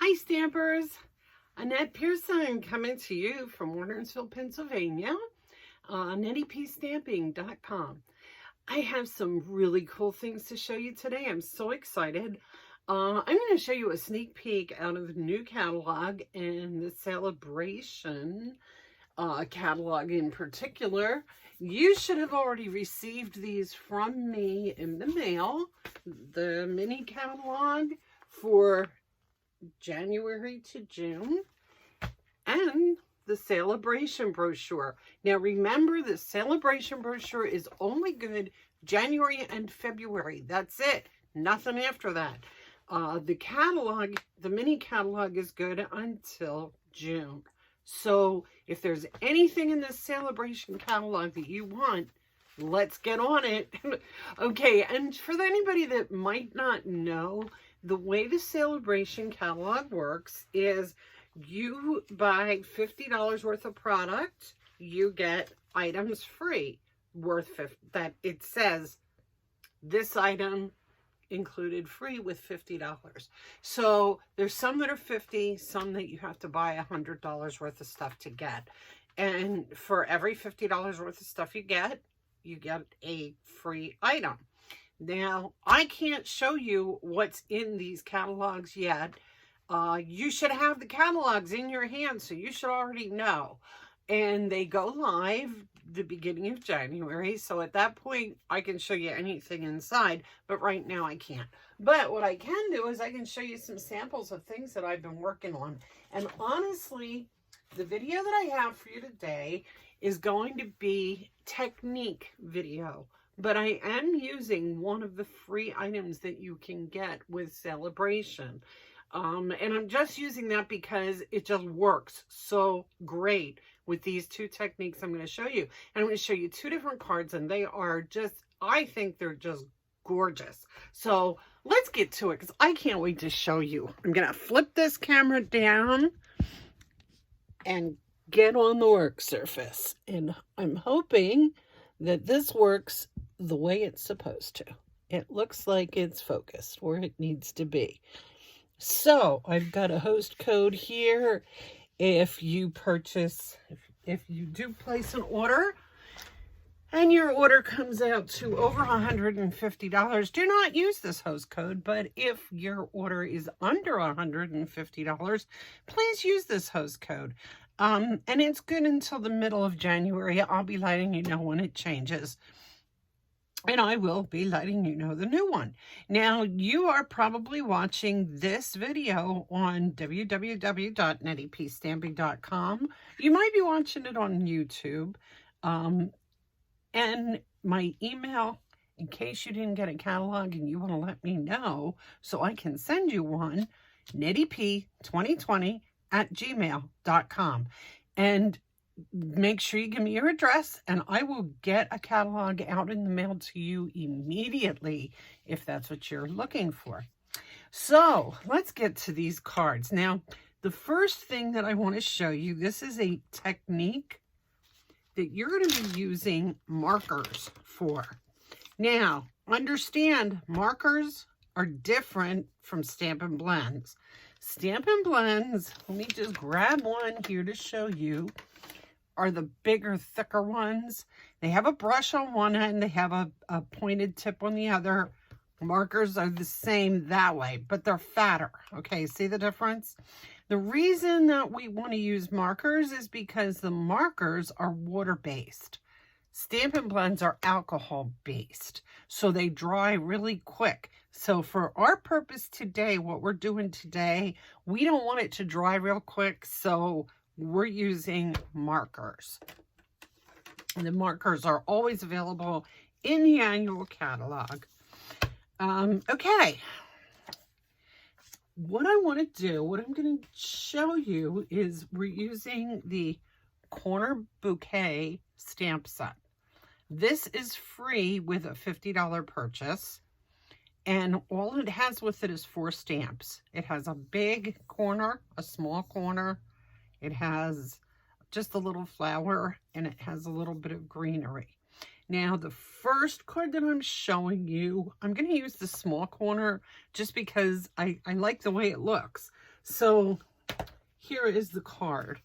Hi Stampers, Annette Pearson coming to you from Warnersville, Pennsylvania, NettePstamping.com. I have some really cool things to show you today. I'm so excited. I'm going to show you a sneak peek out of the new catalog and the celebration catalog in particular. You should have already received these from me in the mail, the mini catalog for January to June, and the celebration brochure. Now remember, the celebration brochure is only good January and February. That's it. Nothing after that. The catalog, the mini catalog, is good until June. So if there's anything in the celebration catalog that you want, let's get on it. Okay, and for anybody that might not know, the way the celebration catalog works is you buy $50 worth of product, you get items free worth that it says this item included free with $50. So there's some that are $50, some that you have to buy $100 worth of stuff to get. And for every $50 worth of stuff you get a free item. Now, I can't show you what's in these catalogs yet. You should have the catalogs in your hand, so you should already know. And they go live the beginning of January, so at that point, I can show you anything inside, but right now I can't. But what I can do is I can show you some samples of things that I've been working on. And honestly, the video that I have for you today is going to be technique video. But I am using one of the free items that you can get with Celebration. And I'm just using that because it just works so great with these two techniques I'm going to show you. And I'm going to show you two different cards, and they are just, I think they're just gorgeous. So let's get to it because I can't wait to show you. I'm going to flip this camera down and get on the work surface. And I'm hoping that this works the way it's supposed to. It looks like it's focused where it needs to be. So I've got a host code here. If you purchase, if you do place an order and your order comes out to over $150, do not use this host code. But if your order is under $150, please use this host code. And it's good until the middle of January. I'll be letting you know when it changes. And I will be letting you know the new one. Now, you are probably watching this video on www.NettePstamping.com. You might be watching it on YouTube. And my email, in case you didn't get a catalog and you want to let me know so I can send you one, NetteP2020@gmail.com. And make sure you give me your address and I will get a catalog out in the mail to you immediately if that's what you're looking for. So let's get to these cards. Now, the first thing that I want to show you, this is a technique that you're going to be using markers for. Now, understand markers are different from Stampin' Blends. Stampin' Blends, let me just grab one here to show you, are the bigger, thicker ones. They have a brush on one end, they have a pointed tip on the other. Markers are the same that way, but they're fatter. Okay, see the difference? The reason that we want to use markers is because the markers are water-based. Stampin' Blends are alcohol-based, so they dry really quick. So for our purpose today, what we're doing today, we don't want it to dry real quick, so we're using markers. And the markers are always available in the annual catalog. Okay. What I want to do, what I'm going to show you is we're using the Corner Bouquet stamp set. This is free with a $50 purchase. And all it has with it is 4 stamps. It has a big corner, a small corner. It has just a little flower, and it has a little bit of greenery. Now, the first card that I'm showing you, I'm going to use the small corner just because I like the way it looks. So here is the card.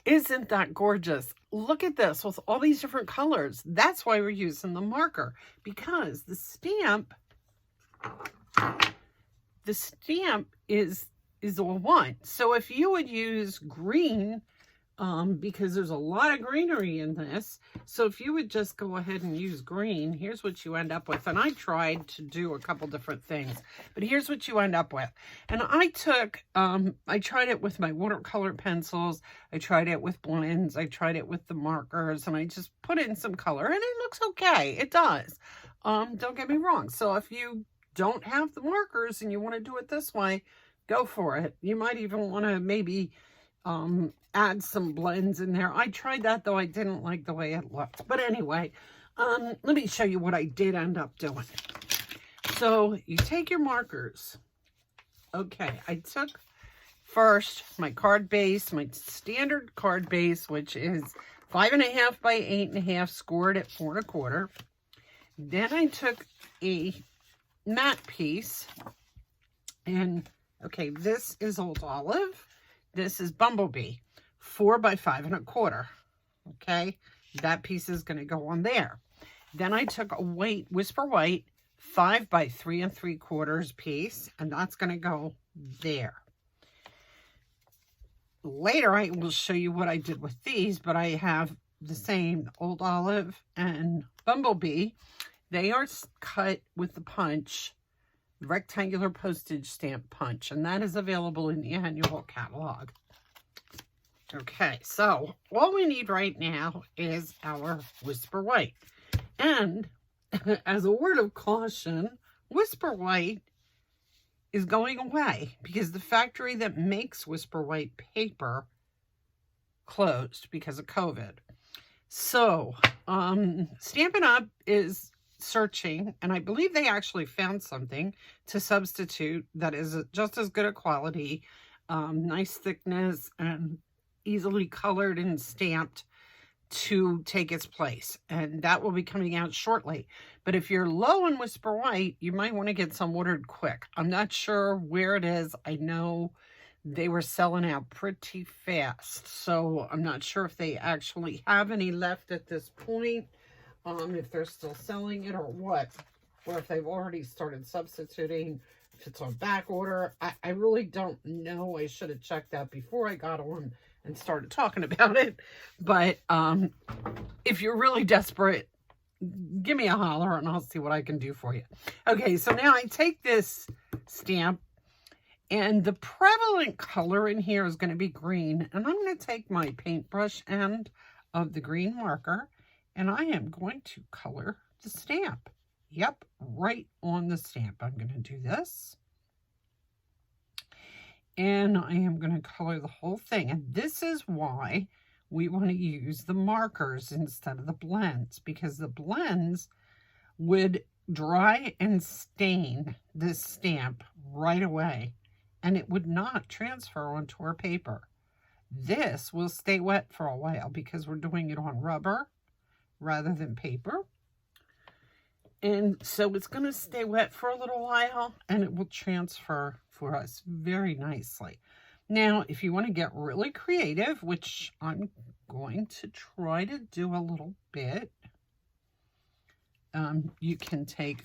Isn't that gorgeous? Look at this with all these different colors. That's why we're using the marker, because the stamp is all one. So if you would use green, because there's a lot of greenery in this, so if you would just go ahead and use green, here's what you end up with. And I tried to do a couple different things, but here's what you end up with. And I took, I tried it with my watercolor pencils, I tried it with blends, I tried it with the markers, and I just put in some color, and it looks okay. It does. Don't get me wrong. So if you don't have the markers and you want to do it this way, go for it. You might even want to maybe add some blends in there. I tried that, though I didn't like the way it looked. But anyway, let me show you what I did end up doing. So you take your markers. Okay, I took first my card base, my standard card base, which is 5.5 by 8.5, scored at 4 1/4. Then I took a matte piece, and okay, this is Old Olive. This is Bumblebee, 4 by 5 1/4. Okay, that piece is going to go on there. Then I took a white, Whisper White, 5 by 3 3/4 piece, and that's going to go there. Later, I will show you what I did with these, but I have the same Old Olive and Bumblebee. They are cut with the punch, rectangular postage stamp punch, and that is available in the annual catalog. Okay, so all we need right now is our Whisper White. And as a word of caution, Whisper White is going away because the factory that makes Whisper White paper closed because of COVID. So Stampin' Up! Is searching, and I believe they actually found something to substitute that is just as good a quality, nice thickness, and easily colored and stamped to take its place, and that will be coming out shortly. But if you're low on Whisper White, you might want to get some ordered quick. I'm not sure where it is. I know they were selling out pretty fast, so I'm not sure if they actually have any left at this point, if they're still selling it or what, or if they've already started substituting, if it's on back order. I really don't know. I should have checked that before I got on and started talking about it. But if you're really desperate, give me a holler and I'll see what I can do for you. Okay, so now I take this stamp, and the prevalent color in here is going to be green, and I'm going to take my paintbrush end of the green marker, and I am going to color the stamp. Yep, right on the stamp. I'm going to do this. And I am going to color the whole thing. And this is why we want to use the markers instead of the blends, because the blends would dry and stain this stamp right away, and it would not transfer onto our paper. This will stay wet for a while because we're doing it on rubber rather than paper. And so it's going to stay wet for a little while, and it will transfer for us very nicely. Now, if you want to get really creative, which I'm going to try to do a little bit, you can take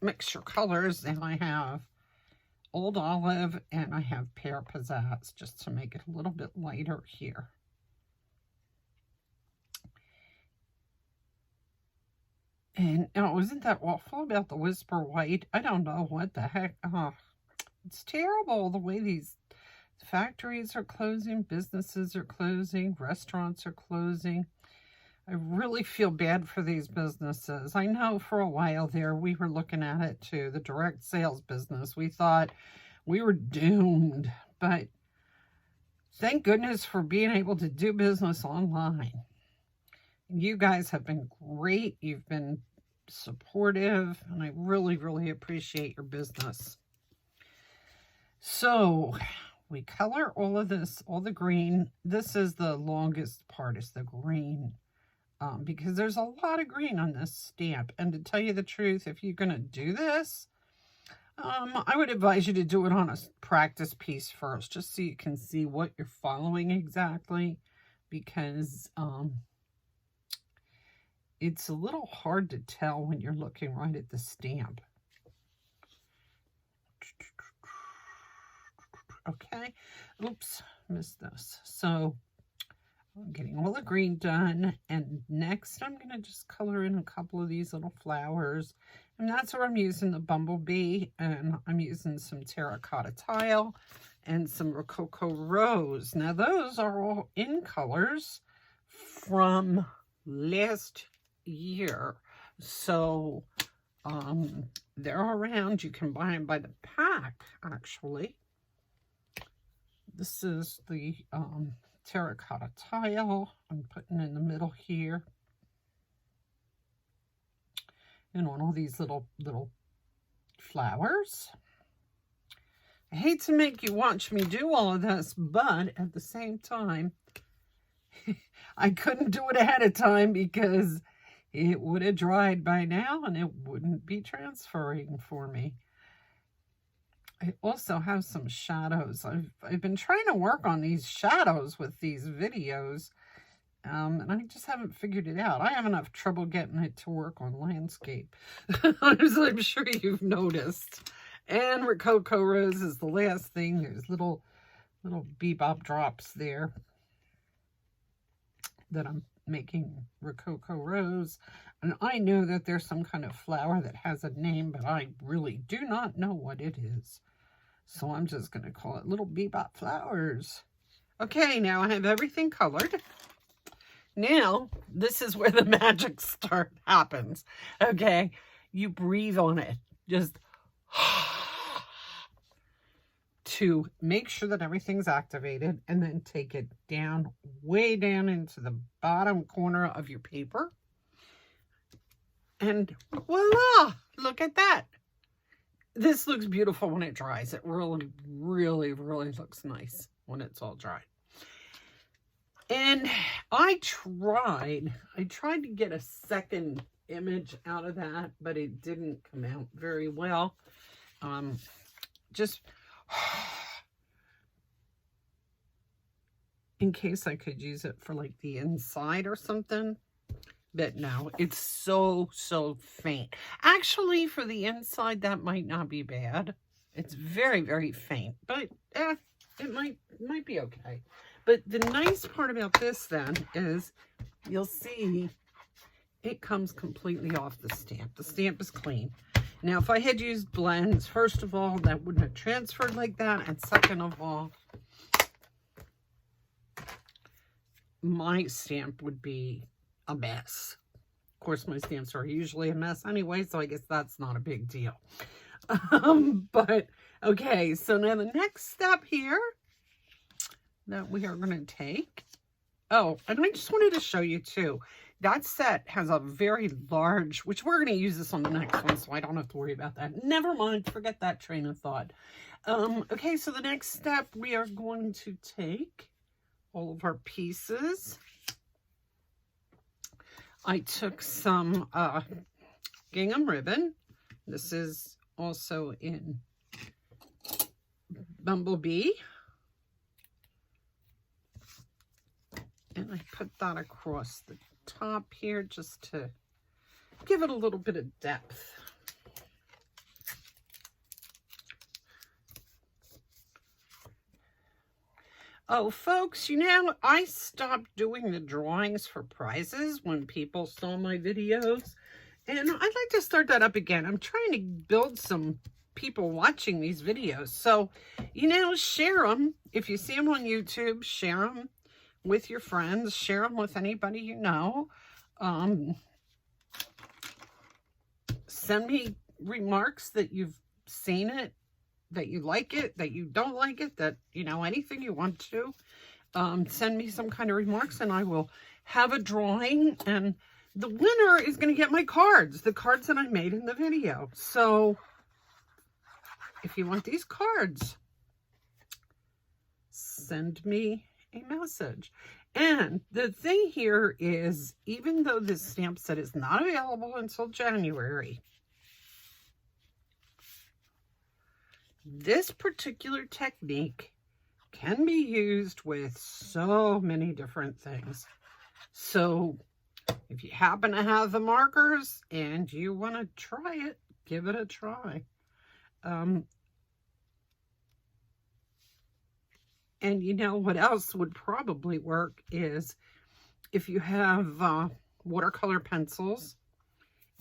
mixture colors, and I have Old Olive and I have Pear Pizzazz, just to make it a little bit lighter here. And oh, isn't that awful about the Whisper White? I don't know what the heck. Oh, it's terrible the way these factories are closing, businesses are closing, restaurants are closing. I really feel bad for these businesses. I know for a while there we were looking at it too, the direct sales business. We thought we were doomed, but thank goodness for being able to do business online. You guys have been great. You've been supportive, and I really, really appreciate your business. So we color all of this, all the green. This is the longest part, is the green, because there's a lot of green on this stamp. And to tell you the truth, if you're going to do this, I would advise you to do it on a practice piece first, just so you can see what you're following exactly, because it's a little hard to tell when you're looking right at the stamp. Okay, oops, missed this. So I'm getting all the green done, and next I'm going to just color in a couple of these little flowers, and that's where I'm using the bumblebee, and I'm using some terracotta tile and some Rococo rose. Now those are all in colors from last year, so they're around. You can buy them by the pack, actually. This is the terracotta tile I'm putting in the middle here, and on all these little flowers. I hate to make you watch me do all of this, but at the same time, I couldn't do it ahead of time because it would have dried by now and it wouldn't be transferring for me. I also have some shadows. I've been trying to work on these shadows with these videos, and I just haven't figured it out. I have enough trouble getting it to work on landscape, as I'm sure you've noticed. And Rococo rose is the last thing. There's little bebop drops there that I'm making Rococo rose. And I know that there's some kind of flower that has a name, but I really do not know what it is. So I'm just going to call it little bebop flowers. Okay, now I have everything colored. Now, this is where the magic happens. Okay, you breathe on it. Just to make sure that everything's activated, and then take it down, way down into the bottom corner of your paper. And voila, look at that. This looks beautiful when it dries. It really, really, really looks nice when it's all dry. And I tried to get a second image out of that, but it didn't come out very well. Just in case I could use it for like the inside or something. But no, it's so faint. Actually, for the inside, that might not be bad. It's very, very faint, but it might be okay. But the nice part about this then is you'll see it comes completely off the stamp. The stamp is clean. Now, if I had used blends, first of all, that wouldn't have transferred like that. And second of all, my stamp would be a mess. Of course, my stamps are usually a mess anyway, so I guess that's not a big deal. But, okay, so now the next step here that we are going to take. Oh, and I just wanted to show you too. That set has a very large, which we're going to use this on the next one, so I don't have to worry about that. Never mind, forget that train of thought. Okay, so the next step, we are going to take all of our pieces. I took some gingham ribbon. This is also in Bumblebee. And I put that across the top here just to give it a little bit of depth. Oh, folks, you know, I stopped doing the drawings for prizes when people saw my videos, and I'd like to start that up again. I'm trying to build some people watching these videos. So, you know, share them. If you see them on YouTube, share them with your friends. Share them with anybody you know. Send me remarks that you've seen it, that you like it, that you don't like it, that, you know, anything you want to. Send me some kind of remarks and I will have a drawing, and the winner is going to get my cards, the cards that I made in the video. So if you want these cards, send me a message. And the thing here is, even though this stamp set is not available until January, This particular technique can be used with so many different things. So if you happen to have the markers and you want to try it, give it a try. And you know what else would probably work is if you have watercolor pencils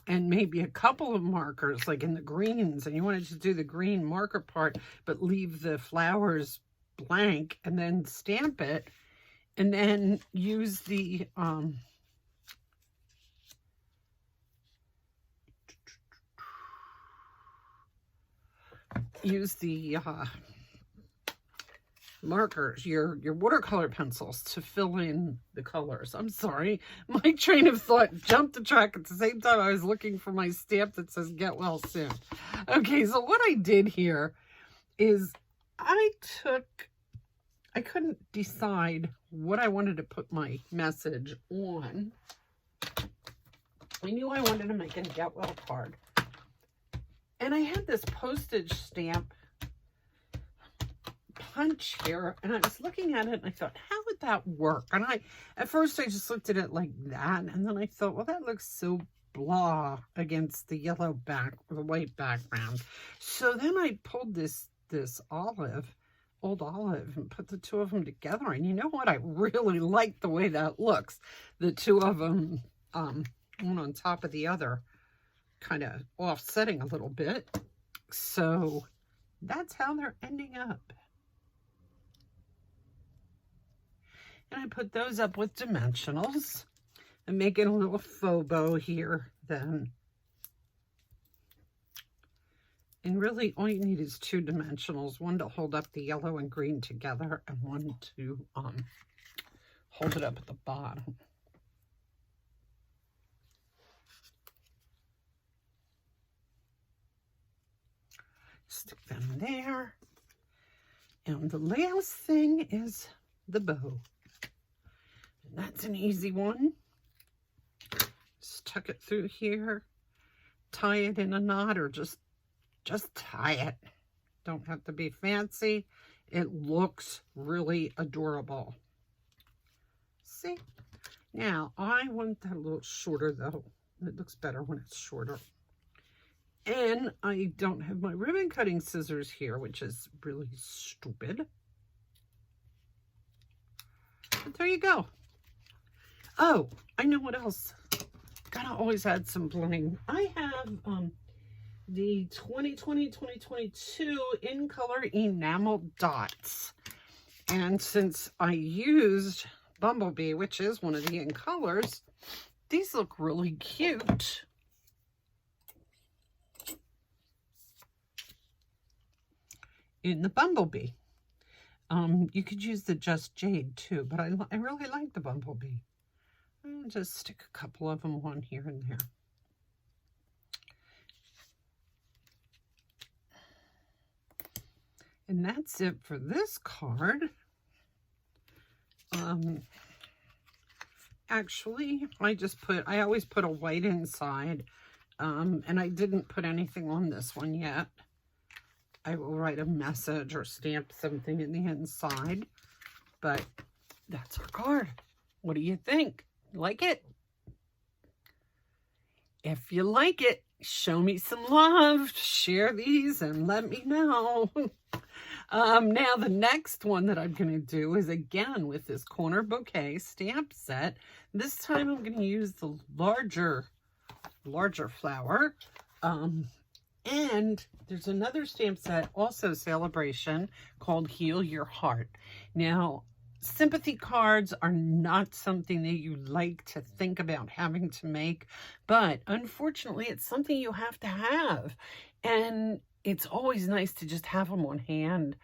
and maybe a couple of markers like in the greens, and you wanted to do the green marker part but leave the flowers blank and then stamp it, and then use the markers, your watercolor pencils to fill in the colors. I'm sorry, my train of thought jumped the track at the same time I was looking for my stamp that says get well soon. Okay, so what I did here is I couldn't decide what I wanted to put my message on. I knew I wanted to make a get well card, and I had this postage stamp punch here, and I was looking at it and I thought, how would that work? And at first I just looked at it like that, and then I thought, well, that looks so blah against the yellow the white background. So then I pulled this old olive, and put the two of them together, and you know what? I really like the way that looks. The two of them, one on top of the other, kind of offsetting a little bit. So that's how they're ending up. And I put those up with dimensionals and make it a little faux bow here then. And really all you need is 2 dimensionals, one to hold up the yellow and green together and one to hold it up at the bottom. Stick them there. And the last thing is the bow. And that's an easy one. Just tuck it through here, tie it in a knot, or just tie it. Don't have to be fancy. It looks really adorable. See? Now, I want that a little shorter though. It looks better when it's shorter. And I don't have my ribbon cutting scissors here, which is really stupid. But there you go. Oh, I know what else. Gotta always add some bling. I have the 2020-2022 in color enamel dots. And since I used Bumblebee, which is one of the in colors, these look really cute. In the Bumblebee. You could use the Just Jade too, but I really like the Bumblebee. I'll just stick a couple of them on here and there. And that's it for this card. Actually, I always put a white inside, and I didn't put anything on this one yet. I will write a message or stamp something in the inside, but that's our card. What do you think? Like it? If you like it, show me some love, share these, and let me know. Now the next one that I'm going to do is again with this corner bouquet stamp set. This time I'm going to use the larger flower. And there's another stamp set, also celebration, called Heal Your Heart. Now, sympathy cards are not something that you like to think about having to make, but unfortunately, it's something you have to have. And it's always nice to just have them on hand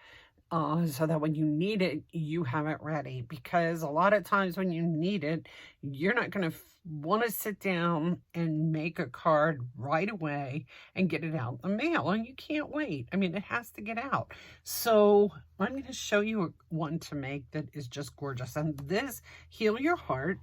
so that when you need it, you have it ready. Because a lot of times when you need it, you're not going to want to sit down and make a card right away and get it out the mail, and you can't wait. I mean, it has to get out. So I'm going to show you one to make that is just gorgeous. And this Heal Your Heart,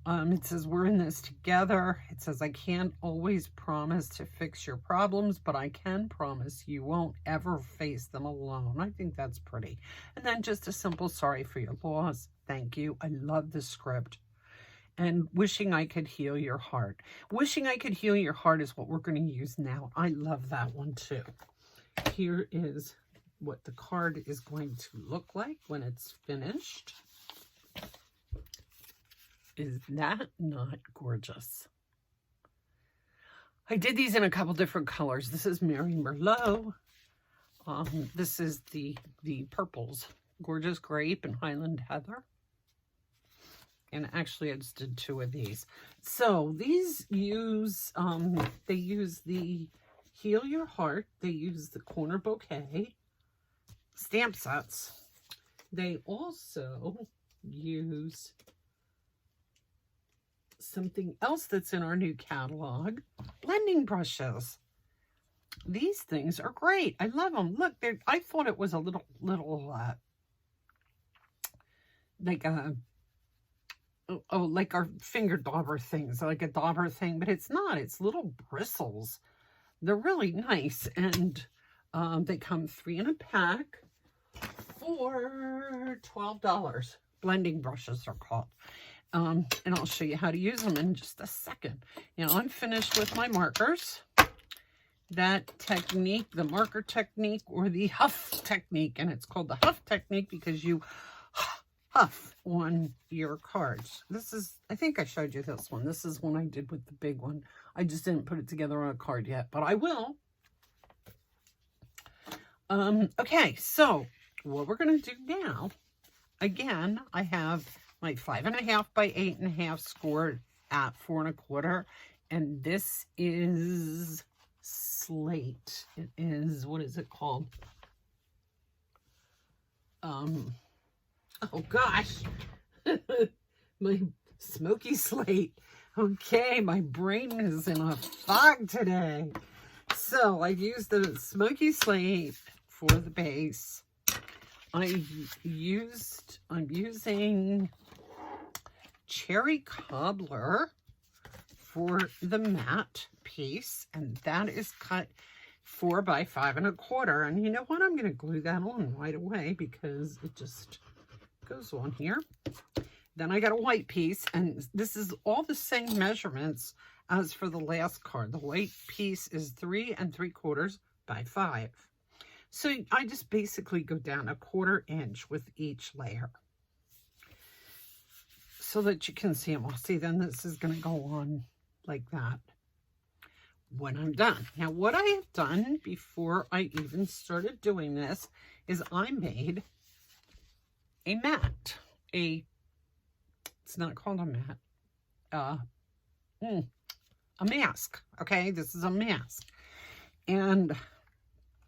It says, we're in this together. It says, I can't always promise to fix your problems, but I can promise you won't ever face them alone. I think that's pretty. And then just a simple sorry for your loss. Thank you. I love the script. And wishing I could heal your heart. Wishing I could heal your heart is what we're going to use now. I love that one too. Here is what the card is going to look like when it's finished. Is that not gorgeous? I did these in a couple different colors. This is Mary Merlot. This is the purples. Gorgeous Grape and Highland Heather. And actually I just did 2 of these. So these use, they use the Heal Your Heart. They use the Corner Bouquet stamp sets. They also use something else that's in our new catalog, blending brushes. These things are great. I love them. Look, I thought it was a little like a, oh, like our finger dauber things, like a dauber thing, but it's not. It's little bristles. They're really nice, and they come 3 in a pack for $12. Blending brushes are called. And I'll show you how to use them in just a second. Now I'm finished with my markers. That technique, the marker technique, or the huff technique, and it's called the huff technique because you huff on your cards. This is, I think I showed you this one. This is one I did with the big one. I just didn't put it together on a card yet, but I will. Okay, so what we're going to do now, again, I have my 5.5 by 8.5 scored at 4 1/4, and this is slate. It is, what is it called? Oh gosh, my smoky slate. Okay, my brain is in a fog today. So I've used the smoky slate for the base. I'm using Cherry Cobbler for the matte piece, and that is cut 4 by 5 1/4. And you know what? I'm going to glue that on right away because it just goes on here. Then I got a white piece, and this is all the same measurements as for the last card. The white piece is 3 3/4 by 5. So I just basically go down 1/4 inch with each layer so that you can see them all. See, then this is going to go on like that when I'm done. Now, what I have done before I even started doing this is I made a mat. It's not called a mat. A mask. Okay, this is a mask. And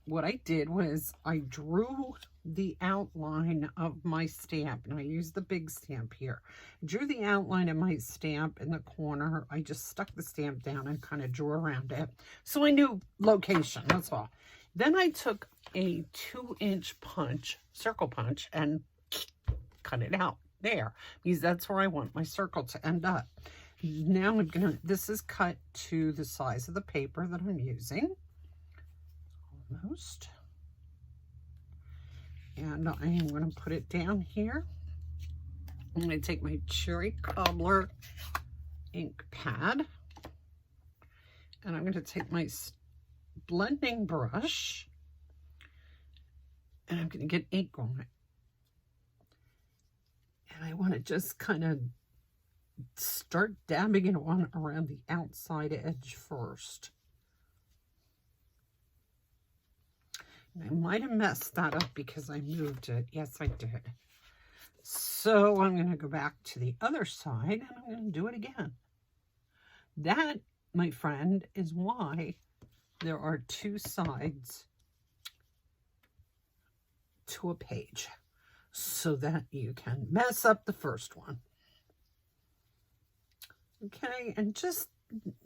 what I did was I drew the outline of my stamp, and I used the big stamp here. I drew the outline of my stamp in the corner. I just stuck the stamp down and kind of drew around it. So I knew location, that's all. Then I took a 2-inch punch, circle punch, and cut it out there, because that's where I want my circle to end up. Now I'm gonna, this is cut to the size of the paper that I'm using. Almost. And I am going to put it down here. I'm going to take my Cherry Cobbler ink pad, and I'm going to take my blending brush, and I'm going to get ink on it. And I want to just kind of start dabbing it on around the outside edge first. I might have messed that up because I moved it. Yes, I did. So I'm going to go back to the other side, and I'm going to do it again. That, my friend, is why there are 2 sides to a page, so that you can mess up the first one. Okay, and just,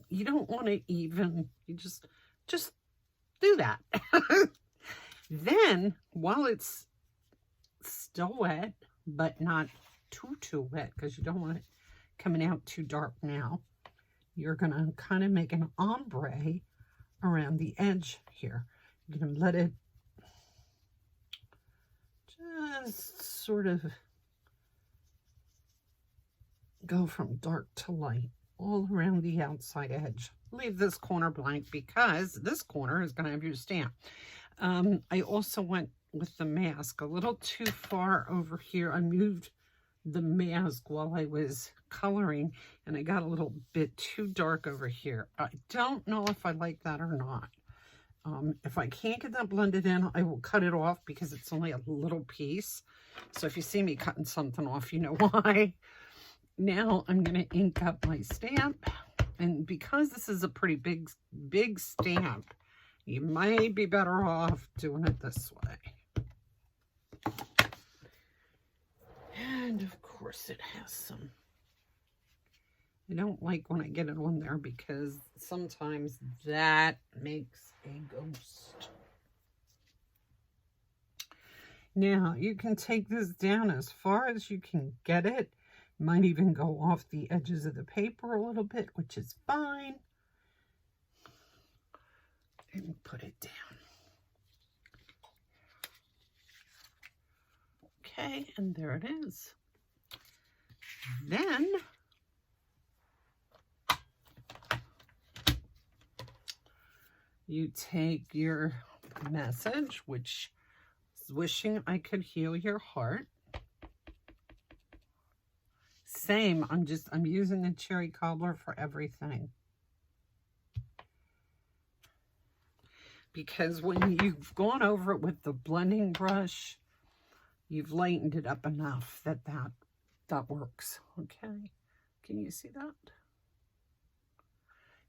you don't want to even, you just do that. Then, while it's still wet, but not too wet, because you don't want it coming out too dark now. You're going to kind of make an ombre around the edge here. You're going to let it just sort of go from dark to light all around the outside edge. Leave this corner blank because this corner is going to have your stamp. I also went with the mask a little too far over here. I moved the mask while I was coloring and I got a little bit too dark over here. I don't know if I like that or not. If I can't get that blended in, I will cut it off because it's only a little piece. So if you see me cutting something off, you know why. Now I'm going to ink up my stamp. And because this is a pretty big stamp, you might be better off doing it this way. And of course it has some. I don't like when I get it on there because sometimes that makes a ghost. Now you can take this down as far as you can get it. Might even go off the edges of the paper a little bit, which is fine. And put it down. Okay, and there it is. Then you take your message, which is wishing I could heal your heart. Same, I'm using a cherry cobbler for everything. Because when you've gone over it with the blending brush, you've lightened it up enough that works. Okay, can you see that?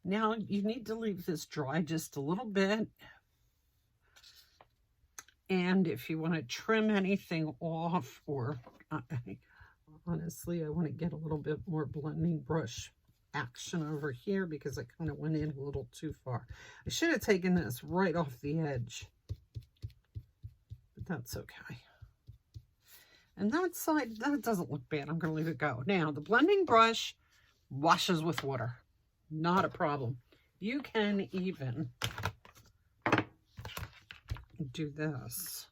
Now you need to leave this dry just a little bit. And if you want to trim anything off, or honestly, I want to get a little bit more blending brush action over here because I kind of went in a little too far. I should have taken this right off the edge, but that's okay. And that side, that doesn't look bad. I'm going to leave it go. Now, the blending brush washes with water. Not a problem. You can even do this.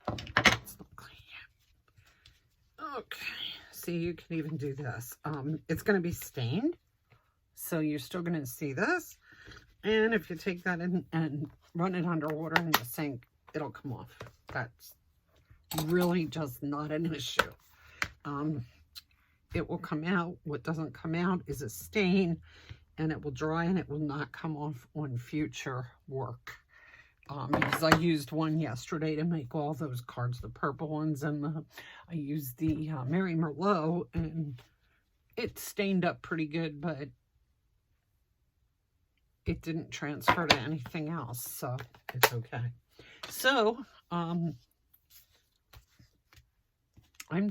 It's not clean yet. Okay. See, you can even do this. It's going to be stained, so you're still going to see this. And if you take that in and run it underwater in the sink, it'll come off. That's really just not an issue. It will come out. What doesn't come out is a stain, and it will dry and it will not come off on future work. Because I used one yesterday to make all those cards, the purple ones, and I used the Mary Merlot, and it stained up pretty good, but it didn't transfer to anything else, so it's okay. So, I'm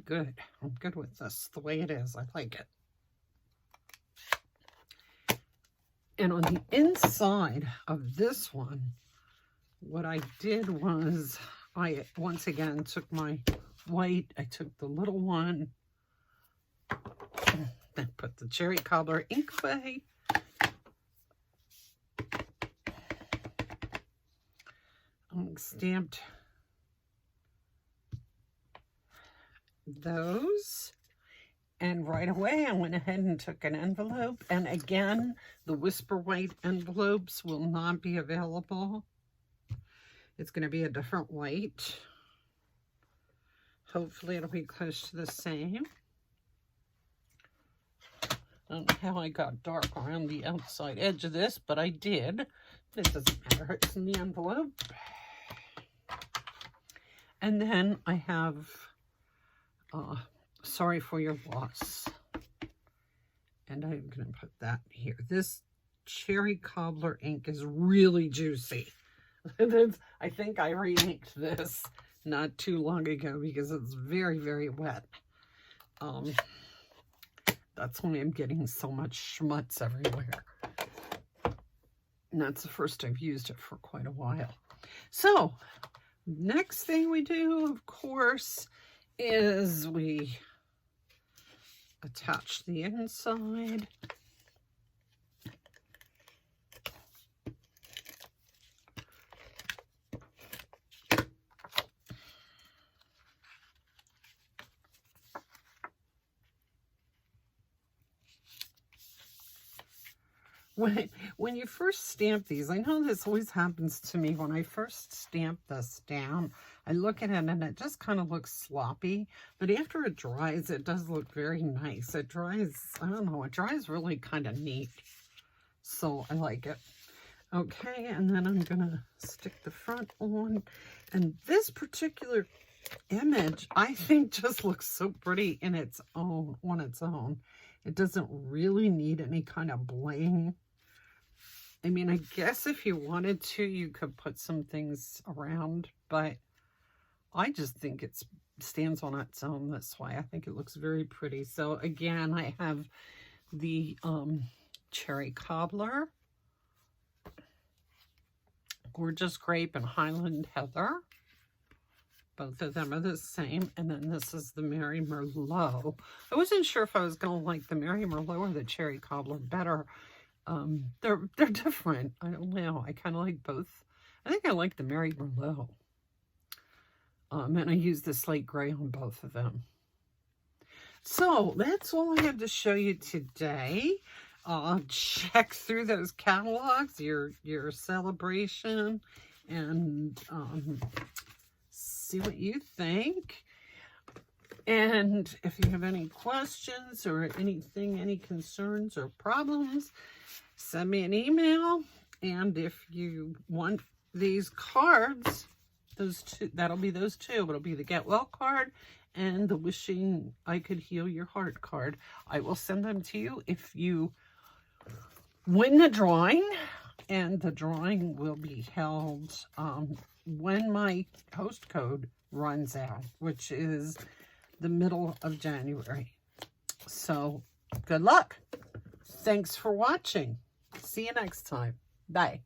good. I'm good with this the way it is. I like it. And on the inside of this one, what I did was I once again took my white, I took the little one, then put the cherry cobbler ink away. Stamped those, and right away I went ahead and took an envelope, and again the Whisper White envelopes will not be available. It's going to be a different white. Hopefully it'll be close to the same. I don't know how I got dark around the outside edge of this, but I did. It doesn't matter, it's in the envelope. And then I have Sorry for Your Loss. And I'm going to put that here. This cherry cobbler ink is really juicy. I think I re-inked this not too long ago because it's very, very wet. That's why I'm getting so much schmutz everywhere. And that's the first I've used it for quite a while. So, next thing we do, of course, is we attach the inside. When you first stamp these, I know this always happens to me when I first stamp this down. I look at it and it just kind of looks sloppy, but after it dries, it does look very nice. It dries, I don't know, it dries really kind of neat. So I like it. Okay, and then I'm gonna stick the front on. And this particular image, I think, just looks so pretty in its own, on its own. It doesn't really need any kind of bling. I mean, I guess if you wanted to, you could put some things around, but I just think it stands on its own this way. I think it looks very pretty. So again, I have the cherry cobbler, gorgeous grape, and Highland heather. Both of them are the same. And then this is the Mary Merlot. I wasn't sure if I was going to like the Mary Merlot or the cherry cobbler better. They're different. I don't know. I kind of like both. I think I like the Mary Merlot. And I use the slate gray on both of them. So that's all I have to show you today. Check through those catalogs, your celebration, and see what you think. And if you have any questions or anything, any concerns or problems, send me an email. And if you want these cards, those two, that'll be those two. It'll be the Get Well card and the Wishing I Could Heal Your Heart card. I will send them to you if you win the drawing. And the drawing will be held when my host code runs out, which is the middle of January. So good luck. Thanks for watching. See you next time. Bye.